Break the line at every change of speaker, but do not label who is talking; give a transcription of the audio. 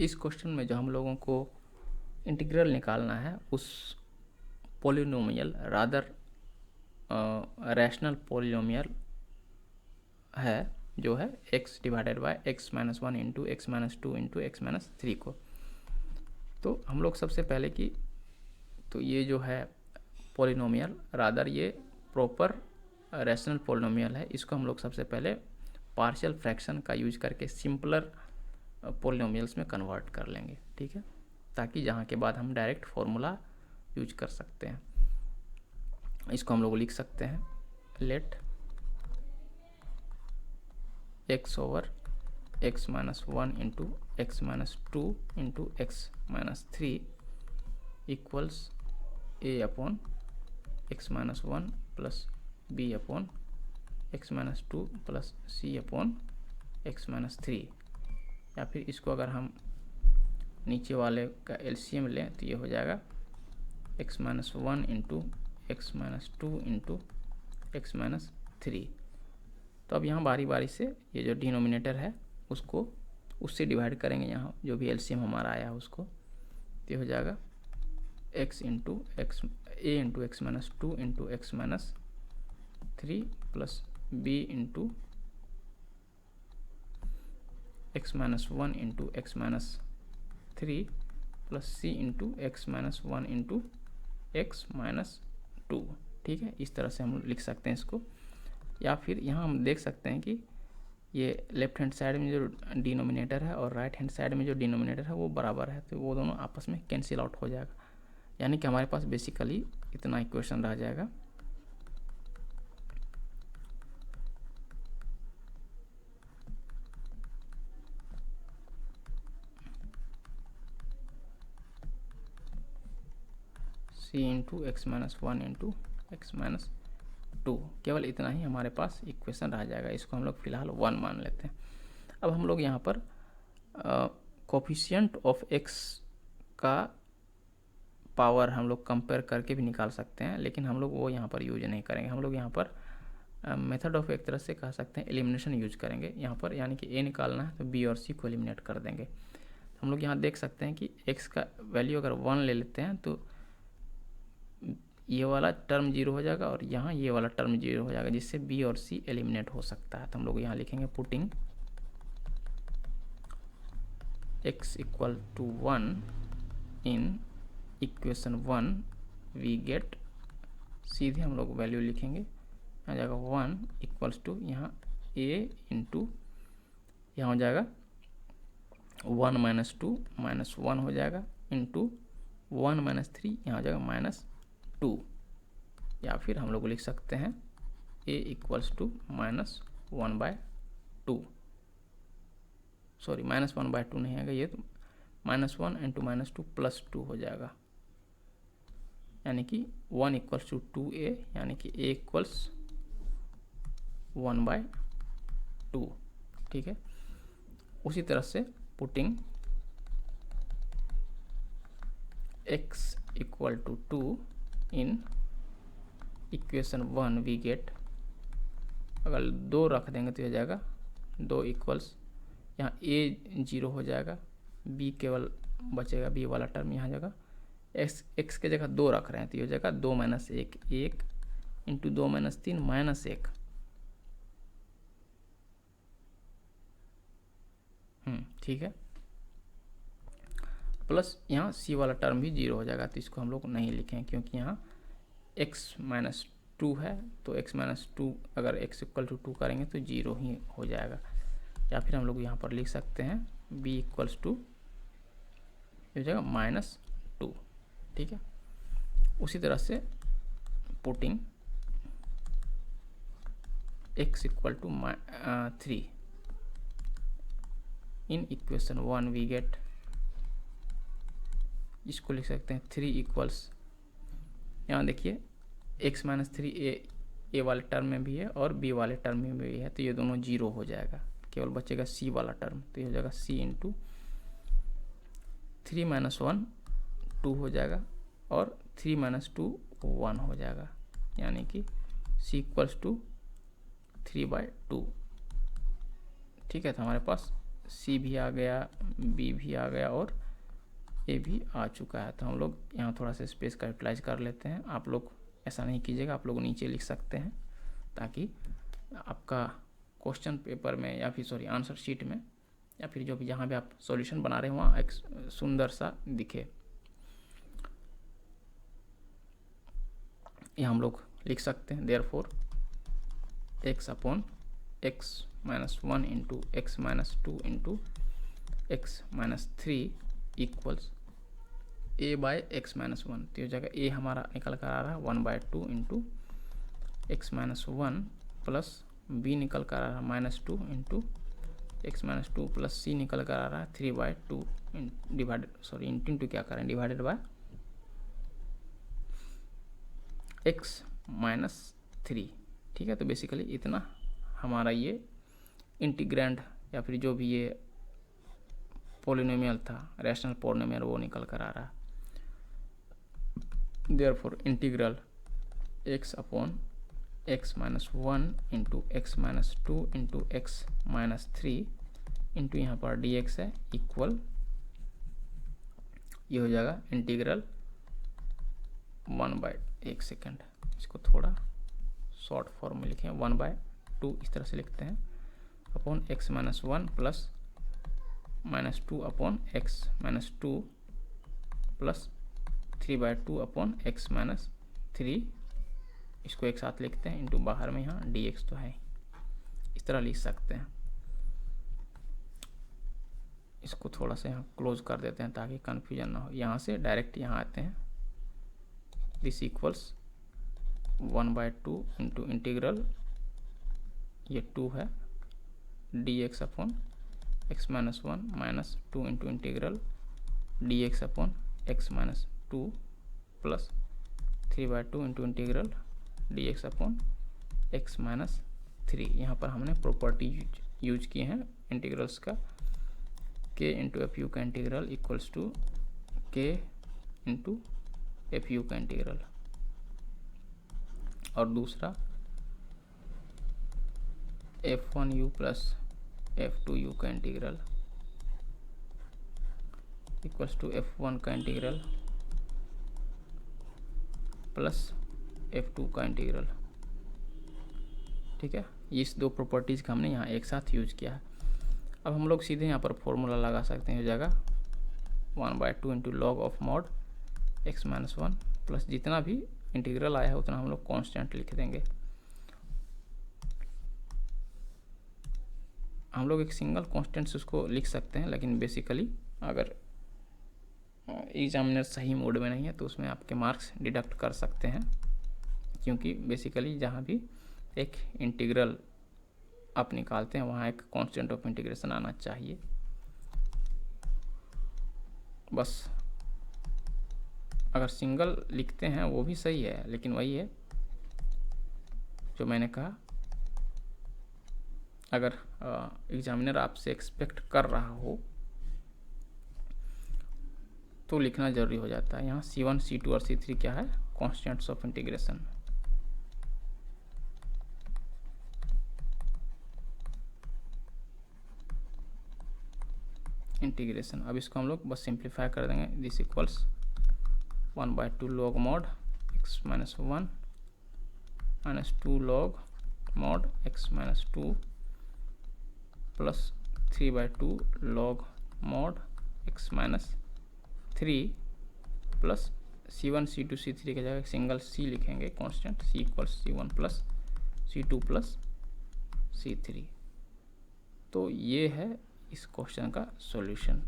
इस क्वेश्चन में जो हम लोगों को इंटीग्रल निकालना है उस पोलिनोमियल रादर रैशनल पोलिनोमियल है जो है x divided by x minus 1 into x minus 2 into x minus 3 को। तो हम लोग सबसे पहले की तो ये जो है पोलिनोमियल रादर ये प्रॉपर रैशनल पोलिनोमियल है, इसको हम लोग सबसे पहले पार्शियल फ्रैक्शन का यूज करके सिंपलर पोलिनोमियल्स में कन्वर्ट कर लेंगे, ठीक है, ताकि जहाँ के बाद हम डायरेक्ट फॉर्मूला यूज कर सकते हैं। इसको हम लोग लिख सकते हैं let x over x minus 1 into x minus 2 into x minus 3 equals a upon x minus 1 plus b upon x minus 2 plus c upon x minus 3। या फिर इसको अगर हम नीचे वाले का एलसीएम लें तो ये हो जाएगा x minus 1 into x minus 2 into x minus 3। तो अब यहाँ बारी बारी से ये जो डिनोमिनेटर है उसको उससे डिवाइड करेंगे, यहाँ जो भी एलसीएम हमारा आया है उसको, तो हो जाएगा x into x a into x minus 2 into x minus 3 plus b into x minus 1 into x minus 3 plus c into x minus 1 into x minus 2। ठीक है, इस तरह से हम लिख सकते हैं इसको। या फिर यहाँ हम देख सकते हैं कि ये लेफ्ट हैंड साइड में जो डिनोमिनेटर है और राइट हैंड साइड में जो डिनोमिनेटर है वो बराबर है, तो वो दोनों आपस में कैंसिल आउट हो जाएगा, यानी कि हमारे पास बेसिकली इतना इक्वेशन रह जाएगा। c into x minus 1 into x minus 2, केवल इतना ही हमारे पास इक्वेशन रह जाएगा। इसको हम लोग फिलहाल 1 मान लेते हैं। अब हम लोग यहाँ पर कोफिशिएंट ऑफ x का पावर हम लोग कंपेयर करके भी निकाल सकते हैं, लेकिन हम लोग वो यहाँ पर यूज नहीं करेंगे। हम लोग यहाँ पर मेथड ऑफ एक तरह से कह सकते हैं एलिमिनेशन यूज करेंगे यहाँ पर, यानी कि a निकालना है तो b और c को एलिमिनेट कर देंगे। तो हम लोग यहाँ देख सकते हैं कि x का वैल्यू अगर 1 ले लेते हैं तो ये वाला टर्म 0 हो जाएगा और यहाँ ये वाला टर्म 0 हो जाएगा, जिससे b और c एलिमिनेट हो सकता है। तो हम लोग यहाँ लिखेंगे putting x equal to 1 in equation 1 we get, सीधे हम लोग वैल्यू लिखेंगे, आ जाएगा 1 इक्वल्स टू यहाँ a इंटू यहाँ हो जाएगा 1 माइनस 2 माइनस 1 हो जाएगा इंटू 1 माइनस 3 यहाँ हो जाएगा माइनस 2। या फिर हम लोग लिख सकते हैं a equals to minus 1/2, sorry minus 1/2 नहीं आएगा, ये तो माइनस 1 इंटू माइनस 2 प्लस 2 हो जाएगा, यानी कि 1 इक्वल्स टू 2a, यानी कि a इक्वल्स 1/2। ठीक है, उसी तरह से putting x equal to 2 in equation 1 we get, अगर 2 रख देंगे तो हो जाएगा 2 इक्वल्स यहाँ a 0 हो जाएगा, b केवल बचेगा, b वाला टर्म यहाँ जाएगा, x के जगह 2 रख रहे हैं तो ये हो जाएगा 2 माइनस 1 1 इंटू 2 माइनस 3 माइनस 1, ठीक है, प्लस यहाँ c वाला टर्म भी 0 हो जाएगा, तो इसको हम लोग नहीं लिखें क्योंकि यहाँ x माइनस 2 है, तो x माइनस 2 अगर x इक्वल टू 2 करेंगे तो 0 ही हो जाएगा। या फिर हम लोग यहाँ पर लिख सकते हैं b इक्वल्स टू हो जाएगा माइनस 2। ठीक है, उसी तरह से putting x equal to 3 in equation 1 we get, इसको लिख सकते हैं 3 इक्वल्स, यहाँ देखिए x माइनस 3 a वाले टर्म में भी है और b वाले टर्म में भी है, तो ये दोनों 0 हो जाएगा, केवल बचेगा c वाला टर्म, तो ये हो जाएगा c इंटू 3 माइनस 1 2 हो जाएगा और 3 माइनस 2 1 हो जाएगा, यानी कि c इक्वल्स टू 3/2। ठीक है, तो हमारे पास सी भी आ गया, बी भी आ गया और ए भी आ चुका है। तो हम लोग यहाँ थोड़ा सा स्पेस का यूटिलाइज कर लेते हैं। आप लोग ऐसा नहीं कीजिएगा, आप लोग नीचे लिख सकते हैं ताकि आपका क्वेश्चन पेपर में या फिर सॉरी आंसर शीट में या फिर जो भी जहाँ भी आप सॉल्यूशन बना रहे हैं वहाँ एक सुंदर सा दिखे। ये हम लोग लिख सकते हैं therefore x upon x minus 1 into x minus 2 into x minus 3 equals a by x minus 1। तो ये जगह a हमारा निकल कर आ रहा है 1/2 into x minus 1 plus b निकल कर आ रहा है -2 into x minus 2 plus c निकल कर आ रहा है 3/2 डिवाइडेड सॉरी इंटू क्या करें डिवाइडेड बाय x माइनस 3। ठीक है, तो बेसिकली इतना हमारा ये इंटीग्रैंड या फिर जो भी ये पोलिनोमियल था रैशनल पोलिनोमियल वो निकल कर आ रहा है। Therefore integral x upon x minus 1 into x minus 2 into x minus 3 into यहाँ पर dx है इक्वल ये हो जाएगा इंटीग्रल 1/1 सेकेंड। इसको थोड़ा शॉर्ट फॉर्म में लिखें 1/2 इस तरह से लिखते हैं upon x minus 1 plus -2 upon x minus 2 plus 3/2 upon x minus 3। इसको एक साथ लिखते हैं इंटू बाहर में यहाँ dx तो है, इस तरह लिख सकते हैं। इसको थोड़ा सा यहाँ क्लोज कर देते हैं ताकि कन्फ्यूजन ना हो। यहाँ से डायरेक्ट यहाँ आते हैं, दिस इक्वल्स 1/2 इंटू इंटीग्रल ये 2 है dx upon x minus 1 minus 2 into integral dx upon x minus 2 plus 3/2 into integral dx upon x minus 3। यहाँ पर हमने प्रॉपर्टी यूज किए हैं इंटीग्रल्स का, k इंटू एफ यू का integral equals to k into f u का integral और दूसरा f1u प्लस f2u का इंटीग्रल इक्वल्स टू f1 का इंटीग्रल प्लस f2 का इंटीग्रल। ठीक है, इस दो प्रॉपर्टीज़ का हमने यहाँ एक साथ यूज किया है। अब हम लोग सीधे यहाँ पर फॉर्मूला लगा सकते हैं। हो जाएगा 1/2 into log of mod x minus 1 plus जितना भी इंटीग्रल आया है उतना हम लोग कांस्टेंट लिख देंगे। हम लोग एक सिंगल कांस्टेंट से उसको लिख सकते हैं, लेकिन बेसिकली अगर एग्जामिनर सही मोड में नहीं है तो उसमें आपके मार्क्स डिडक्ट कर सकते हैं, क्योंकि बेसिकली जहाँ भी एक इंटीग्रल आप निकालते हैं वहाँ एक कांस्टेंट ऑफ इंटीग्रेशन आना चाहिए। बस अगर सिंगल लिखते हैं वो भी सही है, लेकिन वही है जो मैंने कहा, अगर एग्जामिनर आपसे एक्सपेक्ट कर रहा हो तो लिखना जरूरी हो जाता है। यहाँ C1, C2 और C3 क्या है? Constants of integration. अब इसको हम लोग बस सिंप्लीफाई कर देंगे। This equals 1/2 log mod x minus 1 minus 2 log mod x minus 2 plus 3/2 log mod x minus 3 plus C1, C2, C3 की जगह सिंगल C लिखेंगे constant, C equals C1 plus C2 plus C3। तो ये है इस question का solution.